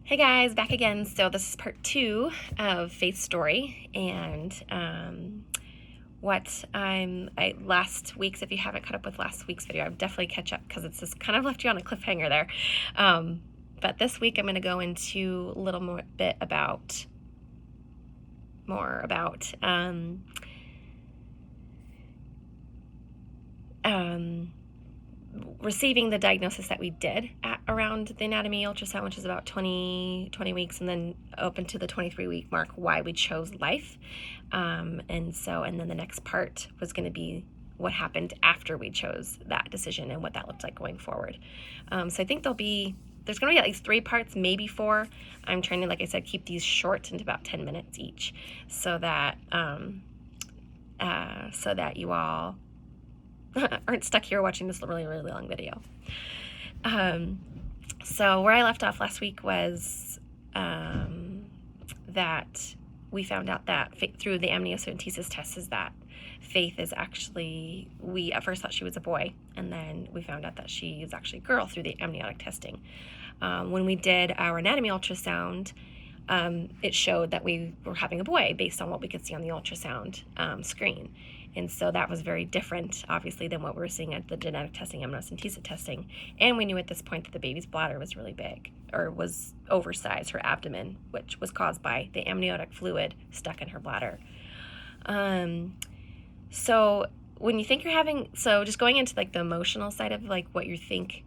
Hey guys, back again. So this is part 2 of Faith's story, and last week's, if you haven't caught up with last week's video, I would definitely catch up because it's just kind of left you on a cliffhanger there. But this week I'm going to go into a little more bit about receiving the diagnosis that we did at around the anatomy ultrasound, which is about 20 weeks, and then open to the 23-week mark, why we chose life. And then the next part was going to be what happened after we chose that decision and what that looked like going forward. So I think there's going to be at least 3 parts, maybe 4. I'm trying to, like I said, keep these short into about 10 minutes each so that you all aren't stuck here watching this really, really long video. So where I left off last week was that we found out that through the amniocentesis test is that Faith is actually, we at first thought she was a boy, and then we found out that she is actually a girl through the amniotic testing. When we did our anatomy ultrasound, it showed that we were having a boy based on what we could see on the ultrasound screen. And so that was very different, obviously, than what we were seeing at the genetic testing, amniocentesis testing. And we knew at this point that the baby's bladder was really big, or was oversized, her abdomen, which was caused by the amniotic fluid stuck in her bladder. So when you think you're having, so just going into like the emotional side of like what you think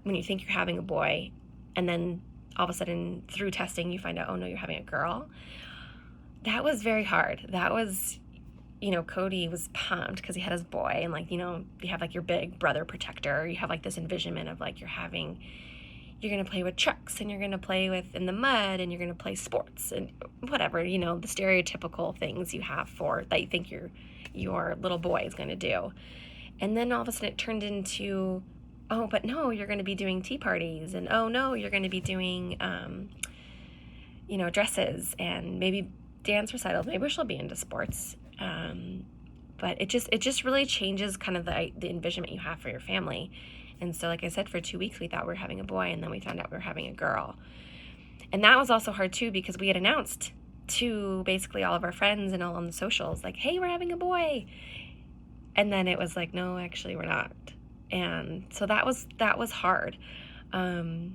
when you think you're having a boy, and then all of a sudden through testing you find out, oh no, you're having a girl. That was very hard. That was, Cody was pumped because he had his boy, and you have like your big brother protector. You have like this envisionment of like you're going to play with trucks, and you're going to play with in the mud, and you're going to play sports and whatever, the stereotypical things you have for that you think your little boy is going to do. And then all of a sudden it turned into, oh, but no, you're going to be doing tea parties, and oh no, you're going to be doing, dresses and maybe dance recitals. Maybe she'll be into sports. But it just really changes kind of the envisionment you have for your family. And so, like I said, for 2 weeks, we thought we were having a boy, and then we found out we were having a girl. And that was also hard too, because we had announced to basically all of our friends and all on the socials, like, hey, we're having a boy. And then it was like, no, actually we're not. And so that was hard. And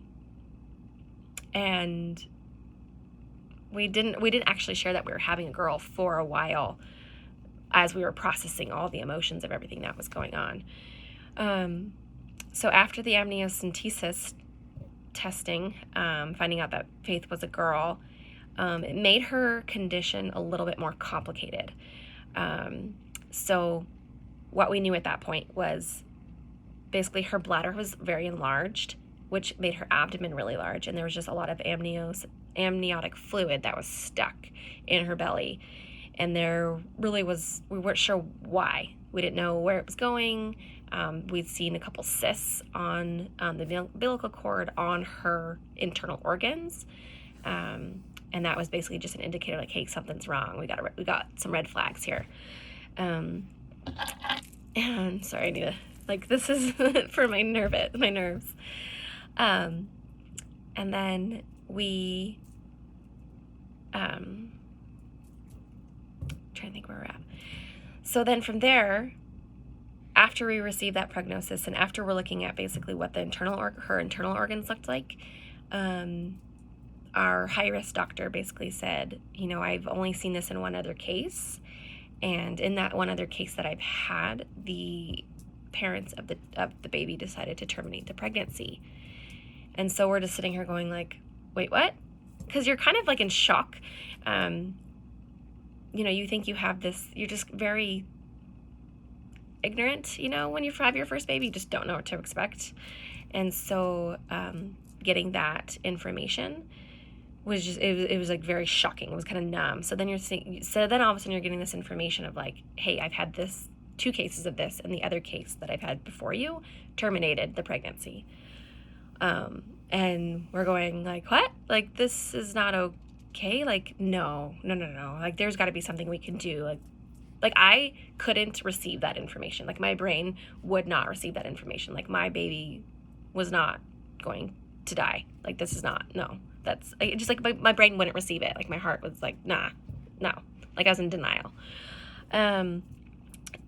we didn't actually share that we were having a girl for a while, as we were processing all the emotions of everything that was going on. So after the amniocentesis testing, finding out that Faith was a girl, it made her condition a little bit more complicated. So what we knew at that point was basically her bladder was very enlarged, which made her abdomen really large, and there was just a lot of amniotic fluid that was stuck in her belly. And there really was, we weren't sure why. We didn't know where it was going. We'd seen a couple cysts on the umbilical cord on her internal organs. And that was basically just an indicator like, hey, something's wrong. We got some red flags here. And sorry, I need to, this is for my nerves. And then we, trying to think where we're at. So then from there, after we received that prognosis, and after we're looking at basically what the her internal organs looked like, our high-risk doctor basically said, I've only seen this in one other case, and in that one other case that I've had, the parents of the baby decided to terminate the pregnancy. And so we're just sitting here going like, wait, what? Because you're kind of like in shock. You think you have this, you're just very ignorant, when you have your first baby, you just don't know what to expect. And so getting that information was just, it was like very shocking. It was kind of numb. So then all of a sudden you're getting this information of like, hey, I've had 2 cases of this, and the other case that I've had before you terminated the pregnancy. And we're going like, what? Like, this is not okay. Like, no. Like, there's got to be something we can do. Like I couldn't receive that information. Like, my brain would not receive that information. Like, my baby was not going to die. Like, this is not, no. that's just like my brain wouldn't receive it. Like my heart was like, nah, no, like I was in denial.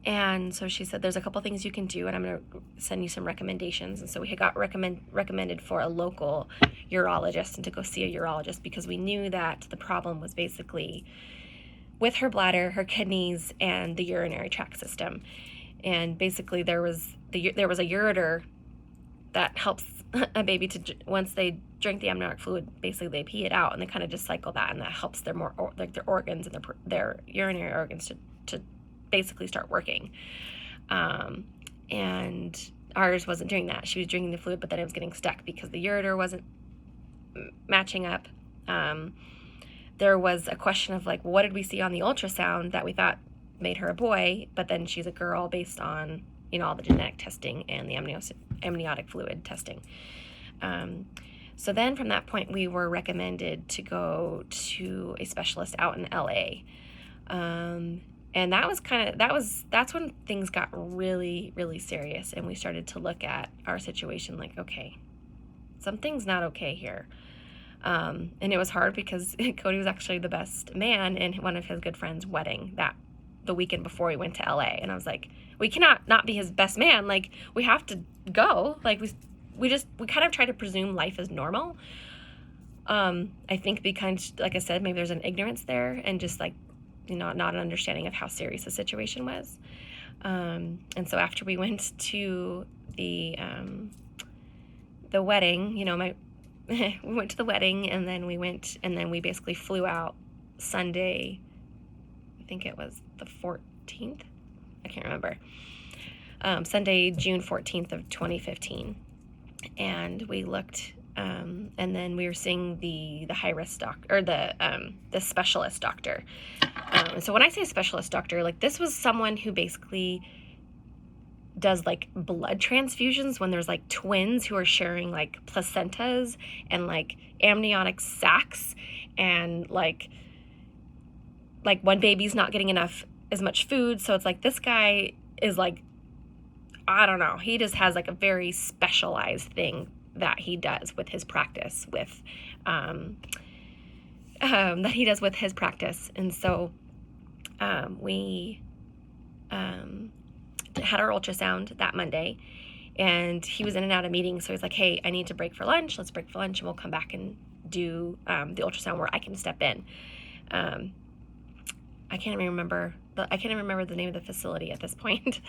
And so she said, there's a couple things you can do, and I'm going to send you some recommendations. And so we had got recommended for a local urologist and to go see a urologist, because we knew that the problem was basically with her bladder, her kidneys, and the urinary tract system. And basically there was a ureter that helps a baby to, once they drink the amniotic fluid, basically they pee it out, and they kind of just cycle that, and that helps their their organs and their urinary organs to basically start working. And ours wasn't doing that. She was drinking the fluid, but then it was getting stuck because the ureter wasn't matching up. There was a question of like, what did we see on the ultrasound that we thought made her a boy, but then she's a girl based on, all the genetic testing and the amniotic fluid testing. So then from that point, we were recommended to go to a specialist out in LA. And that's when things got really, really serious, and we started to look at our situation like, okay, something's not okay here. And it was hard because Cody was actually the best man in one of his good friends' wedding the weekend before we went to LA. And I was like, we cannot not be his best man. Like, we have to go. Like, we kind of try to presume life is normal. I think because, like I said, maybe there's an ignorance there, and just like, not an understanding of how serious the situation was. And so after we went to the wedding, we went to the wedding, and then we basically flew out Sunday. I think it was the 14th. I can't remember. Sunday, June 14th of 2015. And we looked, and then we were seeing the high-risk doctor, or the specialist doctor. So when I say specialist doctor, like, this was someone who basically does like blood transfusions when there's like twins who are sharing like placentas and like amniotic sacs, and like one baby's not getting as much food. So it's like, this guy is like, I don't know, he just has like a very specialized thing that he does with his practice And so we had our ultrasound that Monday, and he was in and out of meetings. So he's like, hey, I need to break for lunch. Let's break for lunch, and we'll come back and do the ultrasound where I can step in. I can't even remember the name of the facility at this point.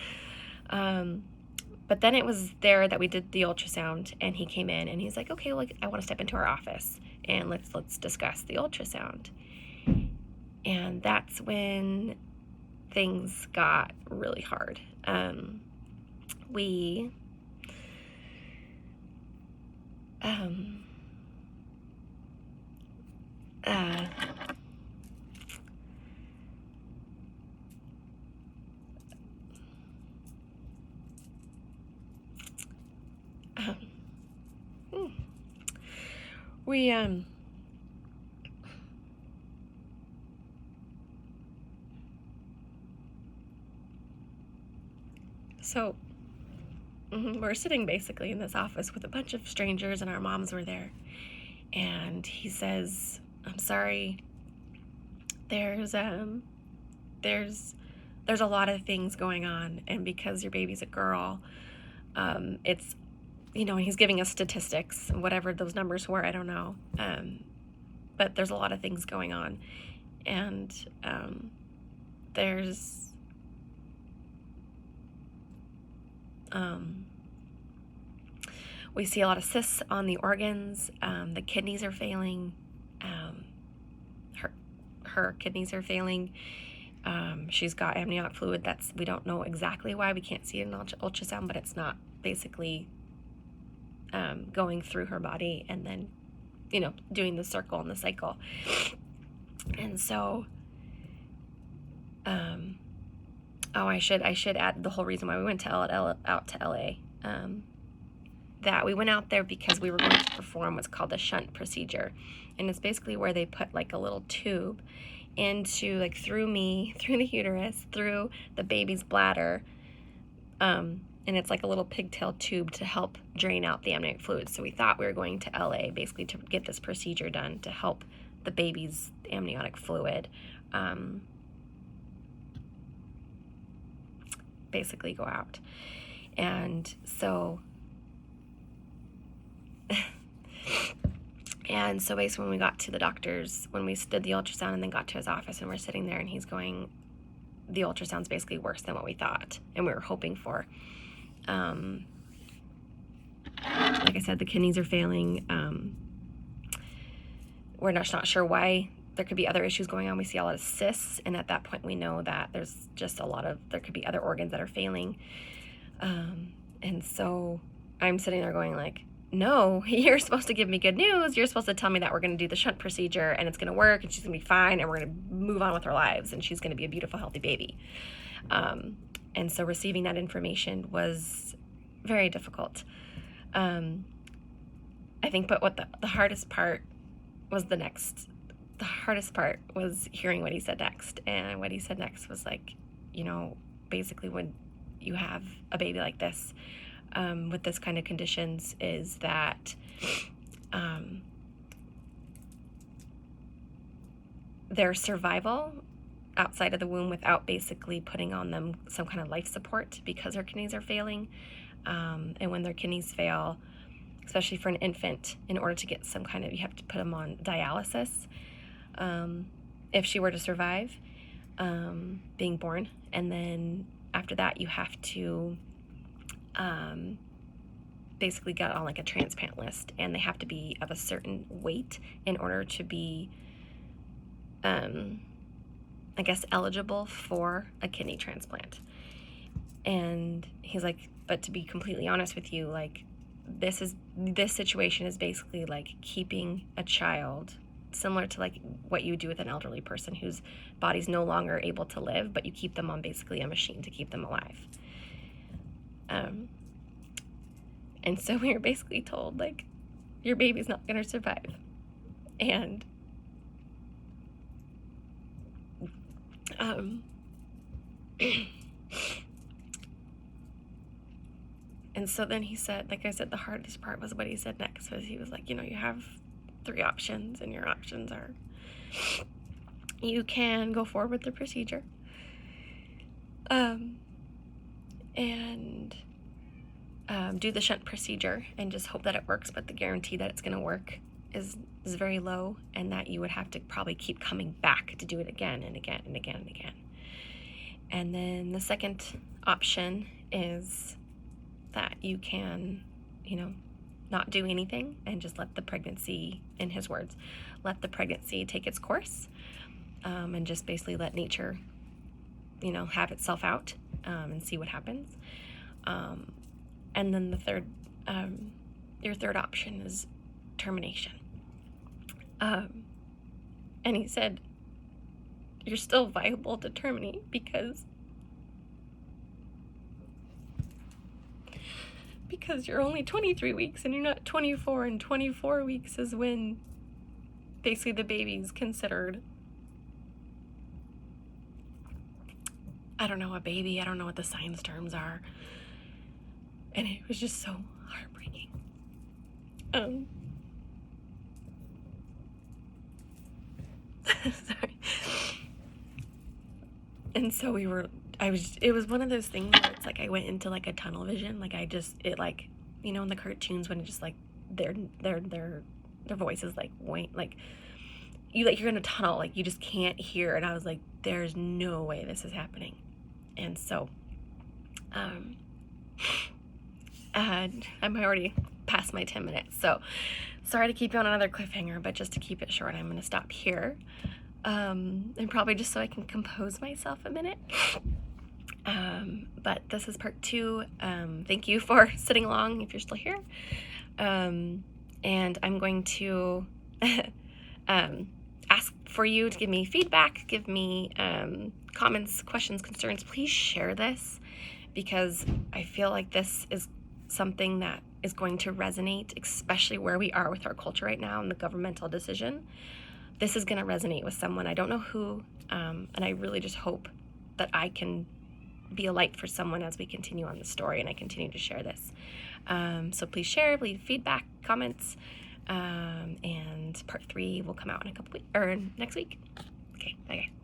But then it was there that we did the ultrasound, and he came in, and he's like, okay, look, I want to step into our office, and let's discuss the ultrasound. And that's when things got really hard. We So we're sitting basically in this office with a bunch of strangers, and our moms were there. And he says, I'm sorry, there's a lot of things going on, and because your baby's a girl, it's, he's giving us statistics, whatever those numbers were, I don't know. But there's a lot of things going on. And we see a lot of cysts on the organs. The kidneys are failing. Her kidneys are failing. She's got amniotic fluid we don't know exactly why. We can't see it in ultrasound, but it's not basically going through her body and then, doing the circle and the cycle. And so, I should add the whole reason why we went out to LA. That we went out there because we were going to perform what's called a shunt procedure. And it's basically where they put like a little tube into, like, through the uterus, through the baby's bladder, and it's like a little pigtail tube to help drain out the amniotic fluid. So we thought we were going to LA basically to get this procedure done to help the baby's amniotic fluid basically go out. And so basically when we got to the doctor's, when we did the ultrasound and then got to his office and we're sitting there and he's going, the ultrasound's basically worse than what we thought and we were hoping for. Like I said, the kidneys are failing. We're just not sure why. There could be other issues going on. We see a lot of cysts, and at that point we know that there's just there could be other organs that are failing. And so I'm sitting there going like, no, you're supposed to give me good news. You're supposed to tell me that we're going to do the shunt procedure and it's going to work and she's going to be fine and we're going to move on with our lives and she's going to be a beautiful, healthy baby. And so receiving that information was very difficult. I think, but what the hardest part was the hardest part was hearing what he said next. And what he said next was like, you know, basically when you have a baby like this, with this kind of conditions, is that their survival outside of the womb without basically putting on them some kind of life support because their kidneys are failing. And when their kidneys fail, especially for an infant, in order to get some kind of, you have to put them on dialysis if she were to survive being born. And then after that, you have to basically get on like a transplant list, and they have to be of a certain weight in order to be, I guess, eligible for a kidney transplant. And he's like, but to be completely honest with you, like, this situation is basically like keeping a child, similar to like what you would do with an elderly person whose body's no longer able to live, but you keep them on basically a machine to keep them alive. And so we were basically told, like, your baby's not going to survive. And and so then he said, like I said, the hardest part was what he said next, was he was like, you know, you have 3 options, and your options are, you can go forward with the procedure, and do the shunt procedure and just hope that it works, but the guarantee that it's going to work is very low, and that you would have to probably keep coming back to do it again and again and again and again. And then the second option is that you can, you know, not do anything and just let the pregnancy, in his words, let the pregnancy take its course, and just basically let nature, you know, have itself out, and see what happens. And then the third, your third option is termination. And he said, you're still viable to terminate because you're only 23 weeks and you're not 24, and 24 weeks is when basically the baby's considered, I don't know, a baby. I don't know what the science terms are. And it was just so heartbreaking. Sorry. And so it was one of those things where it's like I went into like a tunnel vision. Like it like, you know, in the cartoons when it just like their voices like wait, like you're in a tunnel, like you just can't hear. And I was like, there's no way this is happening. And so, I'm already past my 10 minutes, so sorry to keep you on another cliffhanger, but just to keep it short, I'm going to stop here, and probably just so I can compose myself a minute. But this is part 2. Thank you for sitting along if you're still here, and I'm going to ask for you to give me feedback, give me comments, questions, concerns. Please share this, because I feel like this is something that is going to resonate, especially where we are with our culture right now and the governmental decision. This is going to resonate with someone. I don't know who, and I really just hope that I can be a light for someone as we continue on the story and I continue to share this. So please share, leave feedback, comments, and part 3 will come out in a couple weeks or next week. Okay, bye guys.